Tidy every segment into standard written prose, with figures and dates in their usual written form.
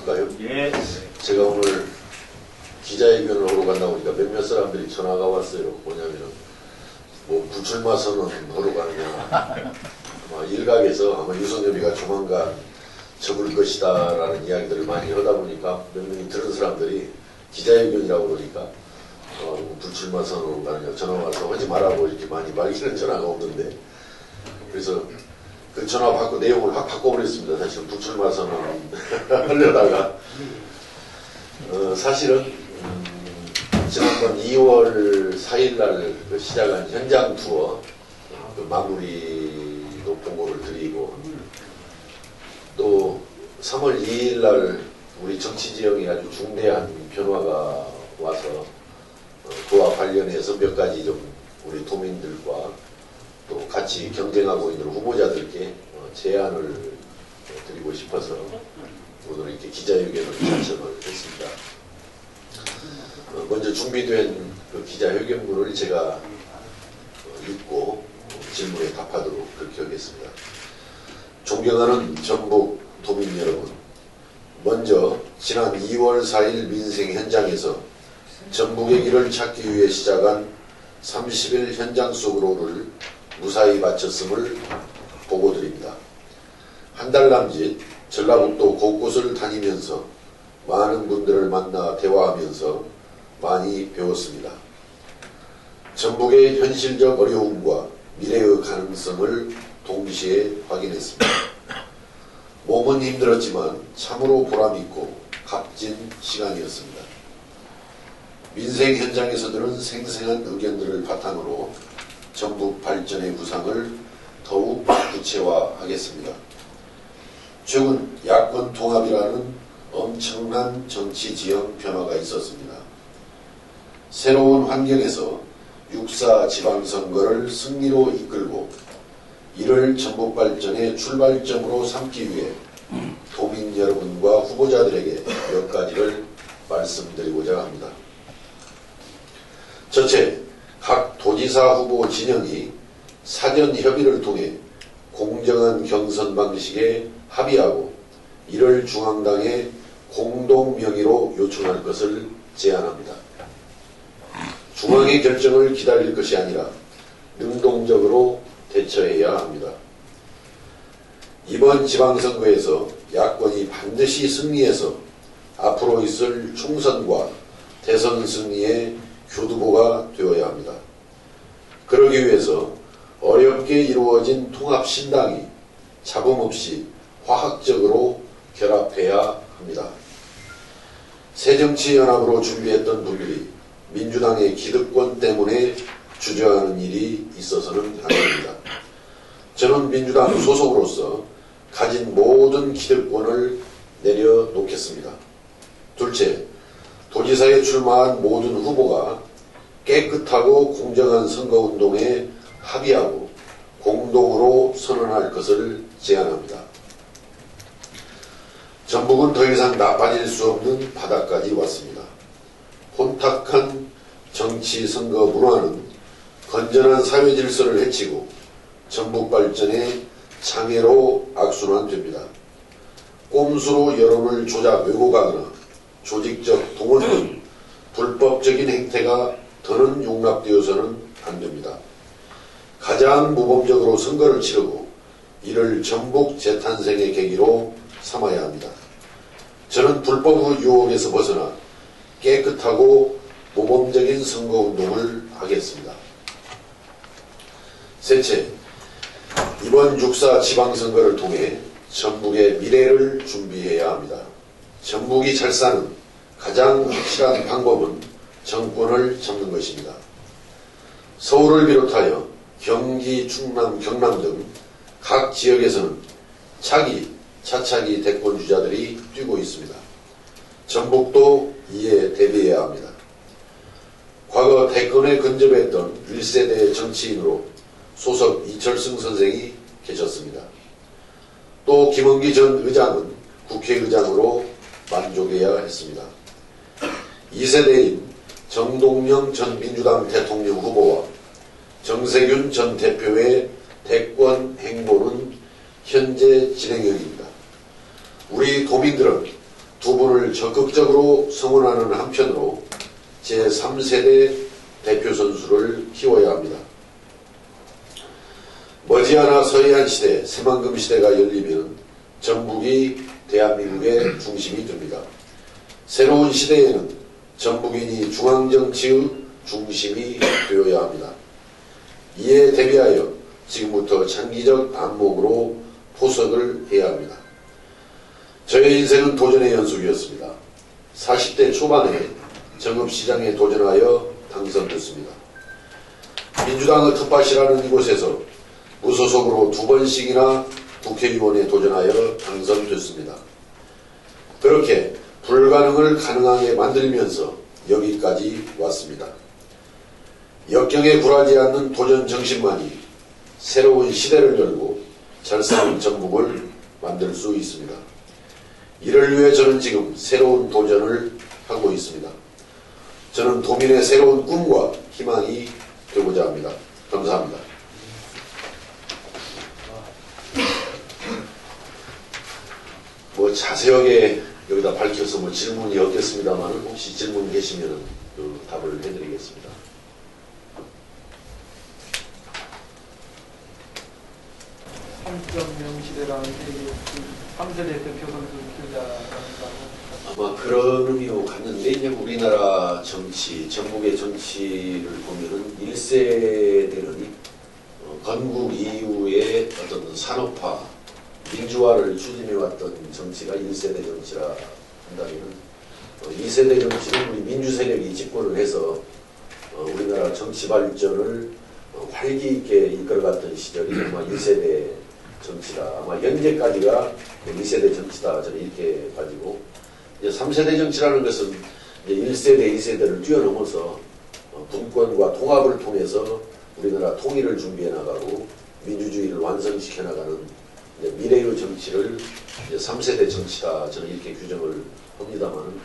할까요? 예. 제가 오늘 기자회견을 하러 간다 보니까 몇몇 사람들이 전화가 왔어요. 뭐냐면은 뭐 불출마 선언 하러 가느냐. 아마 일각에서 아마 유석열이가 조만간 접을 것이다라는 이야기들을 많이 하다 보니까 몇 명이 들은 사람들이 기자회견이라고 그러니까 불출마 선언 가느냐 전화 와서 하지 말라고 이렇게 많이 말리는 전화가 오는데, 그래서 그 전화 받고 내용을 확 바꿔버렸습니다. 사실은 불출마 선언 하려다가 사실은 지난번 2월 4일날 시작한 현장 투어 그 마무리도 보고를 드리고, 또 3월 2일날 우리 정치지형이 아주 중대한 변화가 와서 그와 관련해서 몇 가지 좀 우리 도민들과 또 같이 경쟁하고 있는 후보자들께 제안을 드리고 싶어서 오늘 이렇게 기자회견을 신청을 했습니다. 먼저 준비된 그 기자회견문을 제가 읽고 질문에 답하도록 그렇게 하겠습니다. 존경하는 전북 도민 여러분, 먼저 지난 2월 4일 민생 현장에서 전북의 길을 찾기 위해 시작한 30일 현장 속으로를 무사히 마쳤음을 보고드립니다. 한 달 남짓 전라북도 곳곳을 다니면서 많은 분들을 만나 대화하면서 많이 배웠습니다. 전북의 현실적 어려움과 미래의 가능성을 동시에 확인했습니다. 몸은 힘들었지만 참으로 보람있고 값진 시간이었습니다. 민생 현장에서 들은 생생한 의견들을 바탕으로 전북 발전의 구상을 더욱 구체화하겠습니다. 최근 야권 통합이라는 엄청난 정치 지형 변화가 있었습니다. 새로운 환경에서 6.4 지방선거를 승리로 이끌고 이를 전북 발전의 출발점으로 삼기 위해 도민 여러분과 후보자들에게 몇 가지를 말씀드리고자 합니다. 첫째, 각 도지사 후보 진영이 사전 협의를 통해 공정한 경선 방식에 합의하고 이를 중앙당에 공동 명의로 요청할 것을 제안합니다. 중앙의 결정을 기다릴 것이 아니라 능동적으로 대처해야 합니다. 이번 지방선거에서 야권이 반드시 승리해서 앞으로 있을 총선과 대선 승리의 교두보가 되어야 합니다. 그러기 위해서 어렵게 이루어진 통합신당이 잡음없이 화학적으로 결합해야 합니다. 새정치연합으로 준비했던 분들이 민주당의 기득권 때문에 주저하는 일이 있어서는 안 됩니다. 저는 민주당 소속으로서 가진 모든 기득권을 내려놓겠습니다. 둘째, 도지사에 출마한 모든 후보가 깨끗하고 공정한 선거운동에 합의하고 공동으로 선언할 것을 제안합니다. 전북은 더 이상 나빠질 수 없는 바닥까지 왔습니다. 혼탁한 정치 선거 문화는 건전한 사회 질서를 해치고 전북 발전의 장애로 악순환됩니다. 꼼수로 여론을 조작 왜곡하거나 조직적 동원 등 불법적인 행태가 더는 용납되어서는 안 됩니다. 가장 모범적으로 선거를 치르고 이를 전북 재탄생의 계기로 삼아야 합니다. 저는 불법 유혹에서 벗어나 깨끗하고 모범적인 선거운동을 하겠습니다. 셋째, 이번 6.4 지방선거를 통해 전북의 미래를 준비해야 합니다. 전북이 잘 사는 가장 확실한 방법은 정권을 잡는 것입니다. 서울을 비롯하여 경기, 충남, 경남 등 각 지역에서는 차차기 대권 주자들이 뛰고 있습니다. 전북도 이에 대비해야 합니다. 과거 대권에 근접했던 1세대 정치인으로 소속 이철승 선생이 계셨습니다. 또 김은기 전 의장은 국회의장으로 만족해야 했습니다. 2세대인 정동영 전 민주당 대통령 후보와 정세균 전 대표의 대권 행보는 현재 진행형입니다. 우리 도민들은 두 분을 적극적으로 성원하는 한편으로 제3세대 대표 선수를 키워야 합니다. 머지않아 서해안 시대, 새만금 시대가 열리면 전북이 대한민국의 중심이 됩니다. 새로운 시대에는 전북인이 중앙정치의 중심이 되어야 합니다. 이에 대비하여 지금부터 장기적 안목으로 포석을 해야 합니다. 저의 인생은 도전의 연속이었습니다. 40대 초반에 정읍시장에 도전하여 당선됐습니다. 민주당의 텃밭이라는 이곳에서 무소속으로 2번씩이나 국회의원에 도전하여 당선됐습니다. 그렇게 불가능을 가능하게 만들면서 여기까지 왔습니다. 역경에 굴하지 않는 도전 정신만이 새로운 시대를 열고 잘 사는 전북을 만들 수 있습니다. 이를 위해 저는 지금 새로운 도전을 하고 있습니다. 저는 도민의 새로운 꿈과 희망이 되고자 합니다. 감사합니다. 자세하게 여기다 밝혀서 질문이 없겠습니다만 혹시 질문 계시면 답을 해드리겠습니다. 삼점명 시대라는 게 3세대 대표 선수 키우자라는 아마 그런 의미로 갔는데 이제 우리나라 정치, 전국의 정치를 보면은 1세대는 건국 이후에 어떤 산업화, 민주화를 추진해왔던 정치가 1세대 정치라 한다면 2세대 정치는 우리 민주 세력이 집권을 해서 우리나라 정치 발전을 활기 있게 이끌어갔던 시절이 아마 1세대 정치다. 아마 현재까지가 2세대 정치다. 저는 이렇게 가지고 이제 3세대 정치라는 것은 이제 1세대, 2세대를 뛰어넘어서 분권과 통합을 통해서 우리나라 통일을 준비해 나가고 민주주의를 완성시켜 나가는 미래의 정치를 이제 3세대 정치다. 저는 이렇게 규정을 합니다만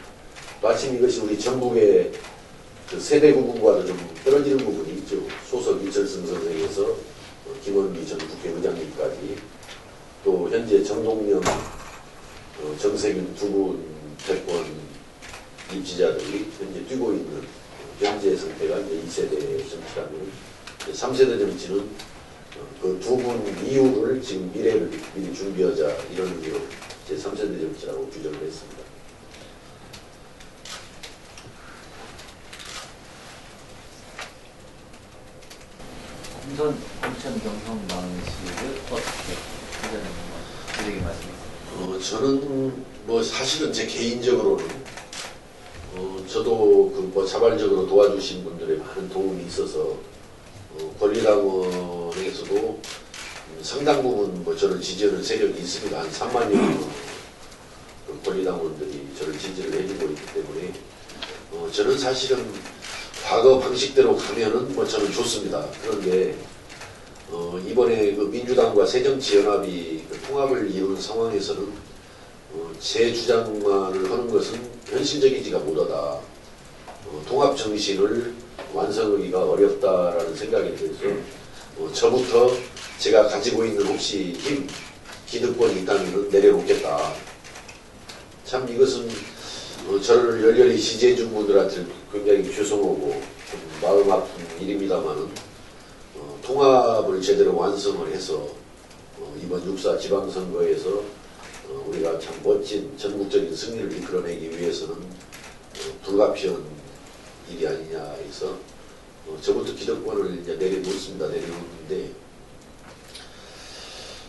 마침 이것이 우리 전북의 그 세대 구분과도 좀 떨어지는 부분이 있죠. 소속 이철승 선생에서 김원기 전 국회의장님까지 또 현재 정동영, 정세균 두 분 대권 입지자들이 현재 뛰고 있는 현재 상태가 이제 2세대 정치라면 3세대 정치는 그 두 분 이후를 지금 미래를 미리 준비하자 이런 의미로 제 3세대 정치라고 규정을 했습니다. 공천 경선 방식을 어떻게 하자는 드리기 말씀이세요? 저는 사실은 제 개인적으로는 저도 자발적으로 도와주신 분들의 많은 도움이 있어서 권리당원에서도 상당 부분 저를 지지하는 세력이 있습니다. 한 3만여 권리당원들이 저를 지지를 해주고 있기 때문에 저는 사실은 과거 방식대로 가면은 저는 좋습니다. 그런데 이번에 그 민주당과 새정치연합이 통합을 이룬 상황에서는 제 주장만을 하는 것은 현실적이지가 못하다. 통합 정신을 완성하기가 어렵다라는 생각에 대해서 저부터 제가 가지고 있는 혹시 힘, 기득권이 있다면 내려놓겠다. 참 이것은 저를 열렬히 지지해 준 분들한테 굉장히 죄송하고 좀 마음 아픈 일입니다만은 통합을 제대로 완성을 해서 이번 6.4 지방선거에서 우리가 참 멋진 전국적인 승리를 이끌어내기 위해서는 불가피한 일이 아니냐 해서 저부터 기득권을 이제 내려놓는데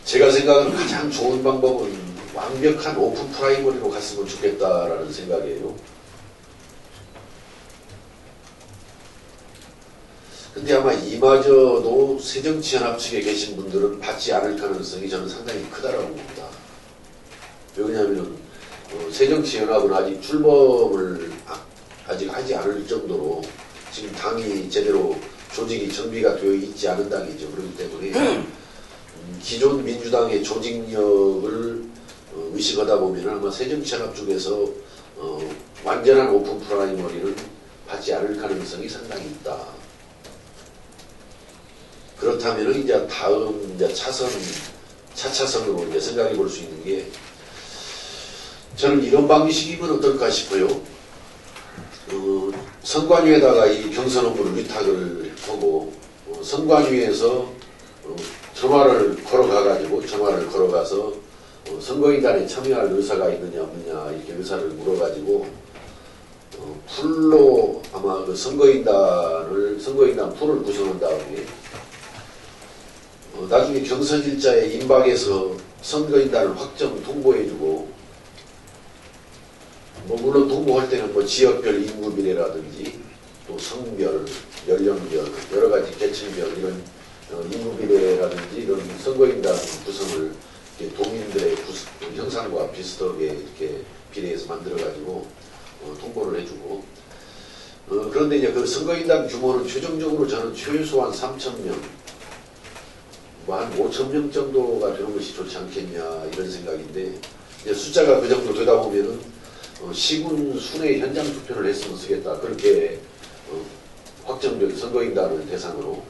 제가 생각하는 가장 좋은 방법은 완벽한 오픈 프라이머리로 갔으면 좋겠다라는 생각이에요. 근데 아마 이마저도 새정치연합 측에 계신 분들은 받지 않을 가능성이 저는 상당히 크다라고 봅니다. 왜냐하면 새정치연합은 아직 출범을 아직 하지 않을 정도로 지금 당이 제대로 조직이 정비가 되어 있지 않은 당이죠. 그렇기 때문에 기존 민주당의 조직력을 의식하다 보면 아마 새정치연합 쪽에서 완전한 오픈 프라이머리는 받지 않을 가능성이 상당히 있다. 그렇다면 이제 다음 이제 차선으로 이제 생각해 볼 수 있는 게 저는 이런 방식이면 어떨까 싶어요. 선관위에다가 이 경선 업무를 위탁을 하고 선관위에서 전화를 걸어가서 선거인단에 참여할 의사가 있느냐 없느냐 이렇게 의사를 물어가지고 풀로 아마 그 선거인단 풀을 구성한 다음에 나중에 경선일자에 임박해서 선거인단을 확정 통보해주고 물론 통보할 때는 지역별 인구비례라든지 또 성별, 연령별, 여러가지 계층별 이런 인구비례라든지 이런 선거인단 구성을 도민들의 형상과 비슷하게 이렇게 비례해서 만들어가지고 통보를 해주고 그런데 이제 그 선거인단 규모는 최종적으로 저는 최소한 3,000명 한 5,000명 정도가 되는 것이 좋지 않겠냐 이런 생각인데 이제 숫자가 그 정도 되다 보면은 시군 순회 현장 투표를 했으면 쓰겠다 그렇게 확정된 선거인단을 대상으로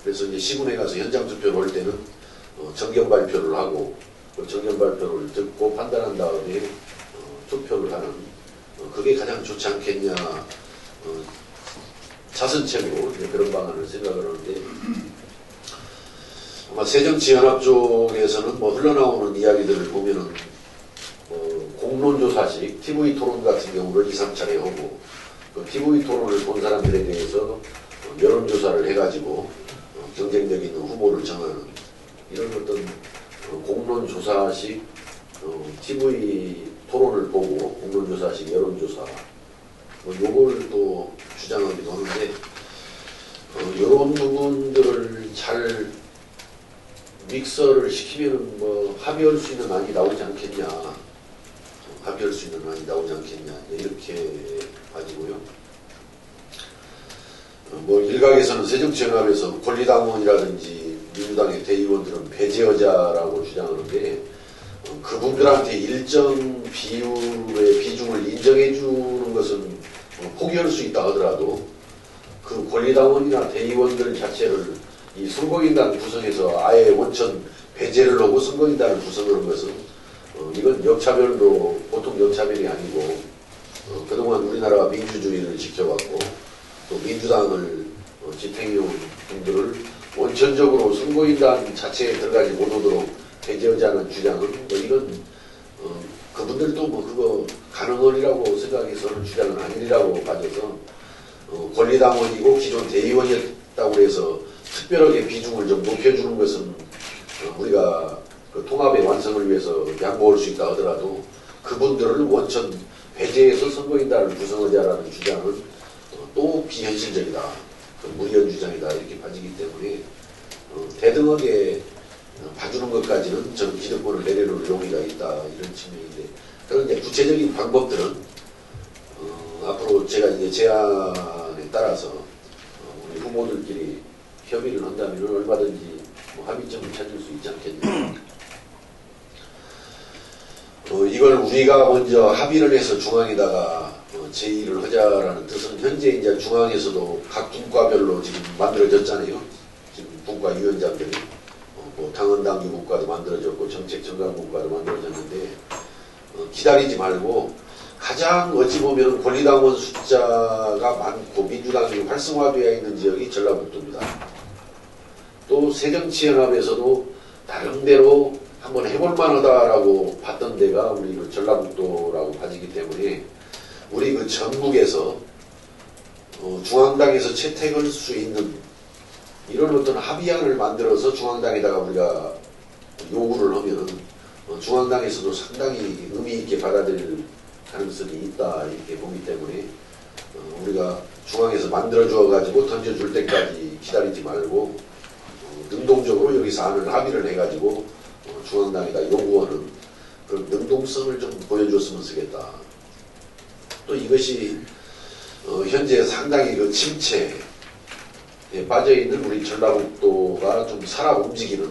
그래서 이제 시군에 가서 현장 투표를 할 때는 정견 발표를 하고 그 정견 발표를 듣고 판단한 다음에 투표를 하는 그게 가장 좋지 않겠냐 자선책으로 그런 방안을 생각을 하는데 아마 새정치연합 쪽에서는 흘러나오는 이야기들을 보면은 공론조사식 TV 토론 같은 경우를 2, 3차례 하고 그 TV 토론을 본 사람들에 대해서 여론조사를 해가지고 경쟁력 있는 후보를 정하는 이런 어떤 공론조사식 TV 토론을 보고 공론조사식 여론조사 요걸 또 주장하기도 하는데 이런 부분들을 잘 믹서를 시키면 합의할 수 있는 안이 나오지 않겠냐 합의할 수 있는 안이 나오지 않겠냐 이렇게 가지고요. 일각에서는 새정치연합에서 권리당원이라든지 민주당의 대의원들은 배제여자라고 주장하는데 그분들한테 일정 비율의 비중을 인정해 주는 것은 포기할 수 있다 하더라도 그 권리당원이나 대의원들 자체를 이 선거인단 구성에서 아예 원천 배제를 하고 선거인단을 구성하는 것은 이건 역차별도 보통 역차별이 아니고 그동안 우리나라가 민주주의를 지켜왔고 또 민주당을 지탱해온 분들을 원천적으로 선거인단 자체에 들어가지 못하도록 배제하자는 주장은 이건 그분들도 그거 가능하리라고 생각해서는 주장은 아니라고 가져서 권리당원이고 기존 대의원이었다고 해서 특별하게 비중을 좀 높여주는 것은 우리가 그 통합의 완성을 위해서 양보할 수 있다 하더라도 그분들을 원천 배제해서 선거인단을 구성하자라는 주장은 또 비현실적이다. 무리한 주장이다. 이렇게 봐지기 때문에 대등하게 봐주는 것까지는 저는 기득권을 내려놓을 용의가 있다. 이런 측면인데 그런데 구체적인 방법들은 앞으로 제가 이제 제안에 따라서 우리 후보들끼리 협의를 한다면 얼마든지 합의점을 찾을 수 있지 않겠냐. 이걸 우리가 먼저 합의를 해서 중앙에다가 제의를 하자라는 뜻은 현재 이제 중앙에서도 각 분과별로 지금 만들어졌잖아요. 지금 분과위원장들이 당헌당규국과도 만들어졌고 정책정강국과도 만들어졌는데 기다리지 말고 가장 어찌 보면 권리당원 숫자가 많고 민주당이 활성화되어 있는 지역이 전라북도입니다. 또 새정치연합에서도 나름대로 한번 해볼 만하다라고 봤던 데가 우리 그 전라북도라고 봐지기 때문에 우리 그 전국에서 중앙당에서 채택할 수 있는 이런 어떤 합의안을 만들어서 중앙당에다가 우리가 요구를 하면 중앙당에서도 상당히 의미 있게 받아들일 가능성이 있다 이렇게 보기 때문에 우리가 중앙에서 만들어 주어 가지고 던져줄 때까지 기다리지 말고 능동적으로 여기서 안을 합의를 해가지고 중앙당에다 요구하는 그런 능동성을 좀 보여줬으면 쓰겠다. 또 이것이 현재 상당히 그 침체에 빠져있는 우리 전라북도가 좀 살아 움직이는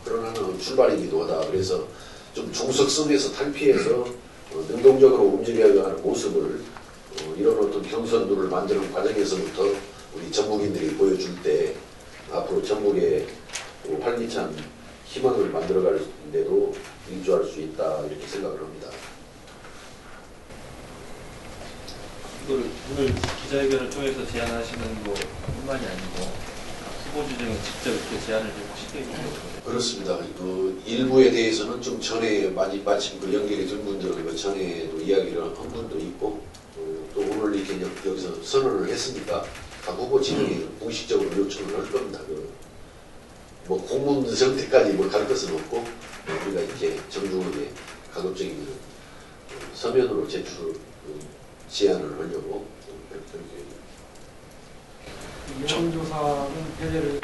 그런 하나의 출발이기도 하다. 그래서 좀 종속성에서 탈피해서 능동적으로 움직여가는 모습을 이런 어떤 경선들을 만드는 과정에서부터 우리 전북인들이 보여줄 때 앞으로 전북에 활기찬 희망을 만들어갈 데도 일조할 수 있다 이렇게 생각을 합니다. 오늘 기자회견을 통해서 제안하시는 것뿐만이 아니고 후보주 중에 직접 이렇게 제안을 좀 쉽게 해주세요. 그렇습니다. 그 일부에 대해서는 좀 전에 마침 그 연결이 된 분들은 그 전에도 이야기를 한 분도 있고 또 오늘 이렇게 여기서 선언을 했으니까 각 후보 진영에 공식적으로 요청을 할 겁니다. 뭐 공문 형태까지 뭘 갈 것은 없고 우리가 이렇게 정중하게 가급적이면 서면으로 제안을 하려고 그렇게. 여론조사는 배제를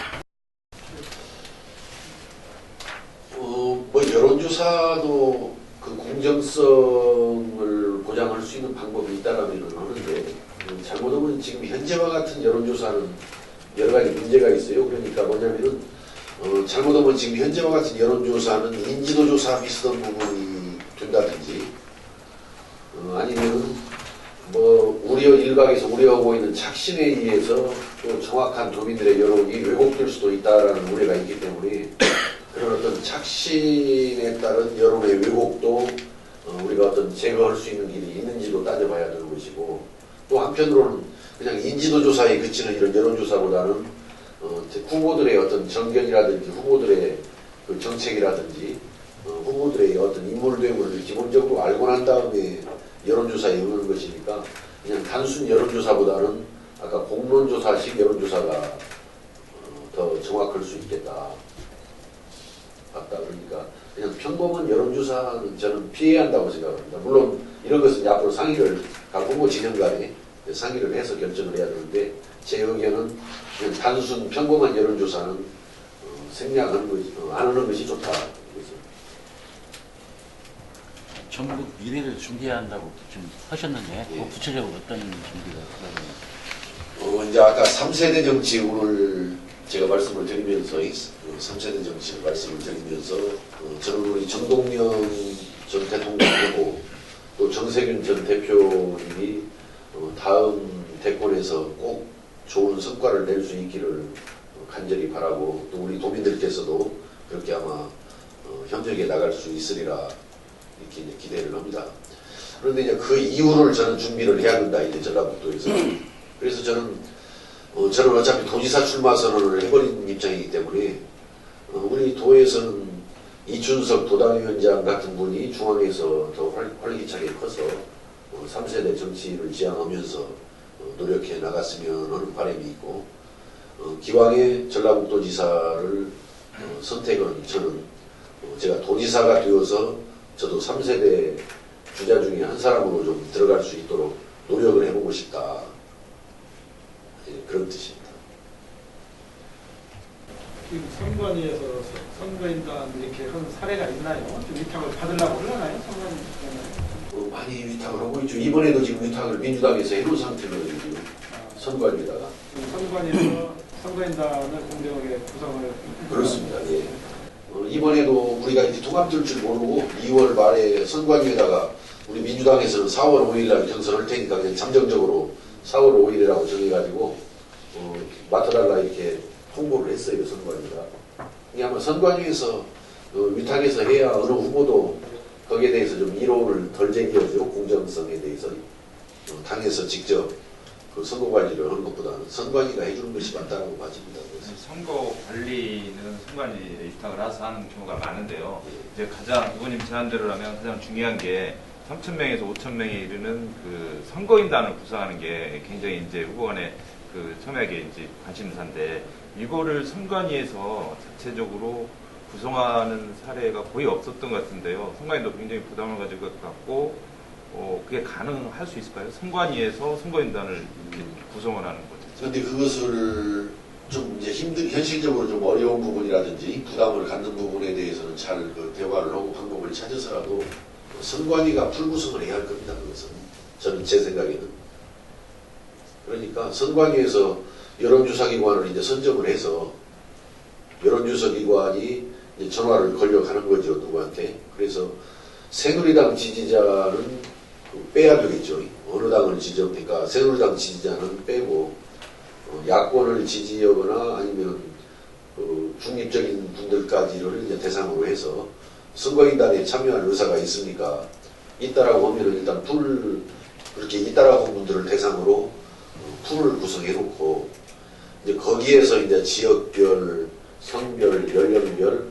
뭐 여론조사도 그 공정성을 보장할 수 있는 방법이 있다라면 하는데 잘못하면 지금 현재와 같은 여론조사는 여러 가지 문제가 있어요. 그러니까 뭐냐면은 잘못하면 지금 현재와 같은 여론조사는 인지도조사 비슷한 부분이 된다든지 아니면 뭐 일각에서 우려하고 있는 착신에 의해서 또 정확한 도민들의 여론이 왜곡될 수도 있다라는 우려가 있기 때문에 그런 어떤 착신에 따른 여론의 왜곡도 우리가 어떤 제거할 수 있는 길이 있는지도 따져봐야 되는 것이고 또 한편으로는 그냥 인지도조사에 그치는 이런 여론조사보다는 후보들의 어떤 정견이라든지 후보들의 그 정책이라든지 후보들의 어떤 인물대물을 기본적으로 알고 난 다음에 여론조사에 응하는 것이니까 그냥 단순 여론조사보다는 아까 공론조사식 여론조사가 더 정확할 수 있겠다. 맞다. 그러니까 그냥 평범한 여론조사는 저는 피해야 한다고 생각합니다. 물론 이런 것은 앞으로 상의를 각 후보 진영 간에 상의를 해서 결정을 해야 되는데 제 의견은 그냥 단순 평범한 여론조사는 생략하는 것이 안 하는 것이 좋다. 전국 미래를 준비해야 한다고 좀 하셨는데 예. 구체적으로 어떤 준비가 필요해요? 이제 아까 3세대 정치 오늘 제가 말씀을 드리면서 3세대 정치를 말씀을 드리면서 저는 우리 정동영 전 대통령하고 또 정세균 전 대표님이 다음 대권에서 꼭 좋은 성과를 낼 수 있기를 간절히 바라고 또 우리 도민들께서도 그렇게 아마 현역에 나갈 수 있으리라 이렇게 이제 기대를 합니다. 그런데 이제 그 이후를 저는 준비를 해야 된다 이제 전라북도에서. 그래서 저는 어차피 도지사 출마 선언을 해버린 입장이기 때문에 우리 도에서는 이춘석 도당위원장 같은 분이 중앙에서 더 활기차게 커서 3세대 정치를 지향하면서 노력해 나갔으면 하는 바람이 있고 기왕에 전라북도지사를 선택은 저는 제가 도지사가 되어서 저도 3세대 주자 중에 한 사람으로 좀 들어갈 수 있도록 노력을 해보고 싶다. 그런 뜻입니다. 지금 선관위에서 선거인단 이렇게 한 사례가 있나요? 좀 위탁을 받으려고 그러나요? 선관위 많이 위탁을 하고 있죠. 이번에도 지금 위탁을 민주당에서 해놓은 상태거든요. 지금 선관위에다가. 선관위에서 선거인단을 공정하게 구성을 그렇습니다. 예. 이번에도 우리가 이렇게 통합될 줄 모르고 2월 말에 선관위에다가 우리 민주당에서는 4월 5일날 경선할 테니까 그냥 잠정적으로 4월 5일이라고 정해가지고 맡아달라 이렇게 통보를 했어요. 선관위가. 이게 아마 선관위에서 위탁해서 해야 어느 후보도 거기에 대해서 좀 이론을 덜 제기하죠. 공정성에 대해서. 당에서 직접 그 선거 관리를 하는 것보다는 선관위가 해주는 것이 맞다고 봐집니다. 그래서. 선거 관리는 선관위에 위탁을 해서 하는 경우가 많은데요. 이제 가장 의원님 제안대로라면 가장 중요한 게 3,000명에서 5,000명에 이르는 그 선거인단을 구성하는 게 굉장히 이제 후보 간에 그 첨예하게 이제 관심사인데 이거를 선관위에서 자체적으로 구성하는 사례가 거의 없었던 것 같은데요. 선관위도 굉장히 부담을 가질 것 같고 그게 가능할 수 있을까요? 선관위에서 선거인단을 이렇게 구성을 하는 거죠. 그런데 그것을 좀 이제 현실적으로 좀 어려운 부분이라든지 부담을 갖는 부분에 대해서는 잘 그 대화를 하고 방법을 찾아서라도 선관위가 불구성을 해야 할 겁니다. 그것은 저는 제 생각에는. 그러니까 선관위에서 여론조사기관을 이제 선정을 해서 여론조사기관이 이제 전화를 걸려가는 거죠. 누구한테. 그래서 새누리당 지지자는 빼야 되겠죠. 어느 당을 지지합니까? 새누리당 지지자는 빼고 야권을 지지하거나 아니면 중립적인 분들까지를 이제 대상으로 해서 선거인단에 참여할 의사가 있습니까? 있다라고 하면 일단 그렇게 잇따라온 분들을 대상으로 풀을 구성해 놓고 이제 거기에서 이제 지역별, 성별, 연령별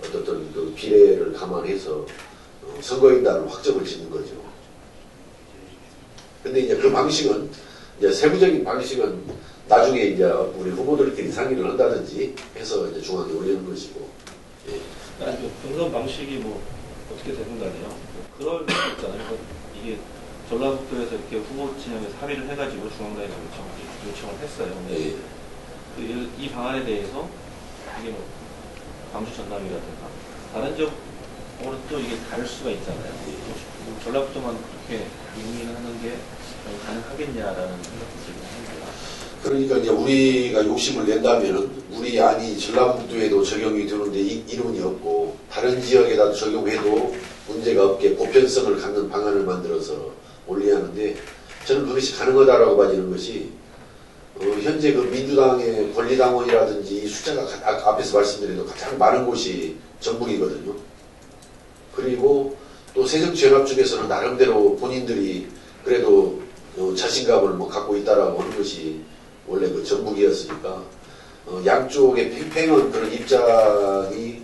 어떤 그 비례를 감안해서 선거인단을 확정을 짓는 거죠. 근데 이제 그 방식은 이제 세부적인 방식은 나중에 이제 우리 후보들끼리 상의를 한다든지 해서 이제 중앙에 올리는 것이고. 예. 아니, 그 경선 방식이 뭐 어떻게 되는 거 아니에요? 그럴 수 있잖아요. 그러니까 이게 전라북도에서 이렇게 후보 진영에서 합의를 해가지고 중앙당에서 요청을 했어요. 근데 예. 이 방안에 대해서 이게 뭐 광주 전남이라든가 다른 지역으로 또 이게 다를 수가 있잖아요. 뭐 전라북도만 그렇게 용인하는 게 가능하겠냐라는 생각도 들긴 합니다. 그러니까 이제 우리가 욕심을 낸다면은 우리 안이 전라북도에도 적용이 되는데 이론이 없고 다른 지역에다 적용해도 문제가 없게 보편성을 갖는 방안을 만들어서 올려야 하는데 저는 그것이 가능하다라고 봐지는 것이 현재 그 민주당의 권리당원이라든지 이 숫자가 앞에서 말씀드린 가장 많은 곳이 전북이거든요. 그리고 또 새정치연합 중에서는 나름대로 본인들이 그래도 자신감을 뭐 갖고 있다라고 하는 것이 원래 그 전북이었으니까 양쪽의 팽팽한 그런 입장이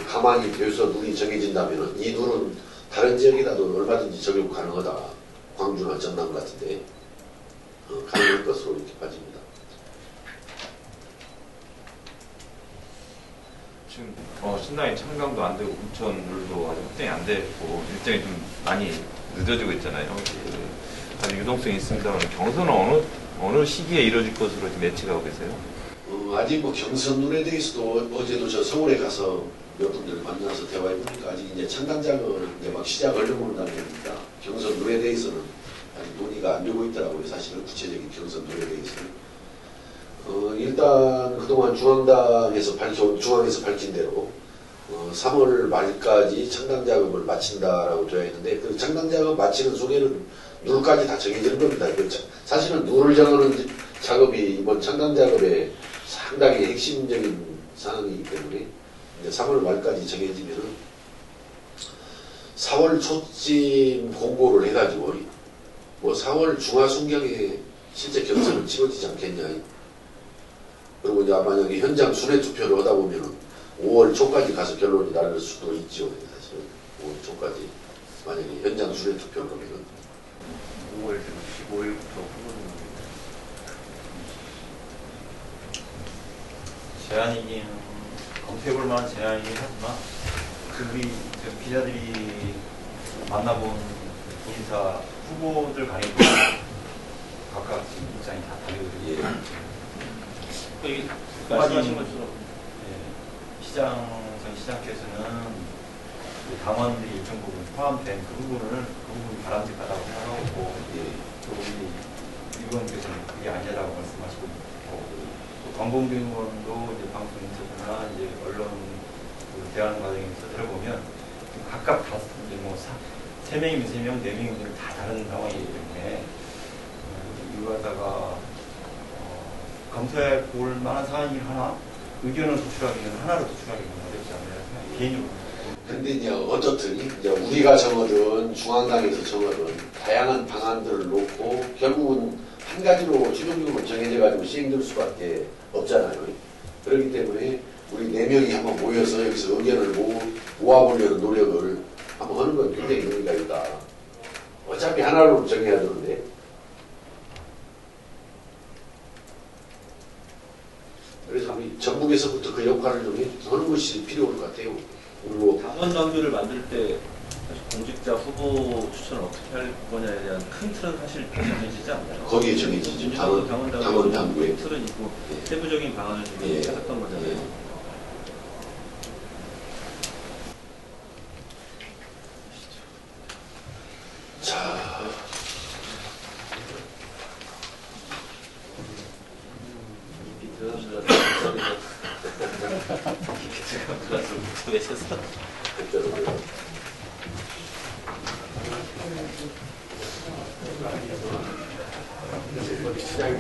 가만히 돼서 룰이 정해진다면 이 룰은 다른 지역에다도 얼마든지 적용 가능하다. 광주나 전남 같은데 가능할 것으로 이렇게 빠집니다. 지금 신당이 창당도 안 되고 공천룰도 아직 확정이 안 됐고 일정이 좀 많이 늦어지고 있잖아요. 아주 유동성이 있습니다만 경선은 어느 시기에 이루어질 것으로 지금 예측하고 계세요? 아직 뭐 경선룰에 대해서도 어제도 저 서울에 가서 몇 분들 만나서 대화해보니까 아직 이제 창당작을 이제 막 시작하려고 하는 단계입니다. 경선룰에 대해서는 아직 논의가 안 되고 있더라고요. 사실은 구체적인 경선룰에 대해서는. 일단 그동안 중앙에서 밝힌 대로 3월 말까지 창당 작업을 마친다라고 되어 있는데 그 창당 작업 마치는 속에는 룰까지 다 정해지는 겁니다. 사실은 룰을 정하는 작업이 이번 창당 작업의 상당히 핵심적인 사항이기 때문에 이제 3월 말까지 정해지면은 4월 초쯤 공고를 해가지고 뭐 4월 중하순경에 실제 경선은 치러지지 않겠냐. 그리고 이제 만약에 현장 순회 투표를 하다 보면은 5월 초까지 가서 결론이 날 수도 있죠. 사실은 5월 초까지 만약에 현장 순회 투표를 하면은 5월 15일부터 후보는 제안이긴 검토해볼 만한 제안이긴 하지만 우리 기자들이 만나본 인사 후보들 간에 각각 입장이 다 다르거든요. 이게 말씀하신 것처럼 시장께서는 당원들이 일정 부분 포함된 그 부분이 바람직하다고 생각하고 또 우리 의원께서는 그게 아니라고 말씀하시고 있고 또 광범균 의원도 이제 방송 인터뷰나 이제 언론 그 대화하는 과정에서 들어보면 각각 다 이제 뭐 3명이면 3명, 4명이면 다 다른 상황이기 때문에 이거 갖다가 검토해 볼 만한 사안이 하나 의견을 도출하기는 하나로 도출하기는 어렵지 않나요? 개인적으로. 근데 이제 어떻든 이제 우리가 정하든 중앙당에서 정하든 다양한 방안들을 놓고 결국은 한 가지로 최종적으로 정해져 가지고 시행될 수밖에 없잖아요. 그렇기 때문에 우리 4명이 한번 모여서 여기서 의견을 모아보려는 노력을 한번 하는 건 굉장히 의미가 있다. 어차피 하나로 정해야 되는데. 그래서 우리 전북에서부터 그 역할을 좀 하는 것이 필요할 것 같아요. 그리고 당원 당규를 만들 때 사실 공직자 후보 추천을 어떻게 할 거냐에 대한 큰 틀은 사실 정해지지 않나요? 거기에 정해지죠. 당원 당규에. 틀은 있고 예. 세부적인 방안을 좀 예. 찾았던 거잖아요. 예. 자, 외쳤어. 시장이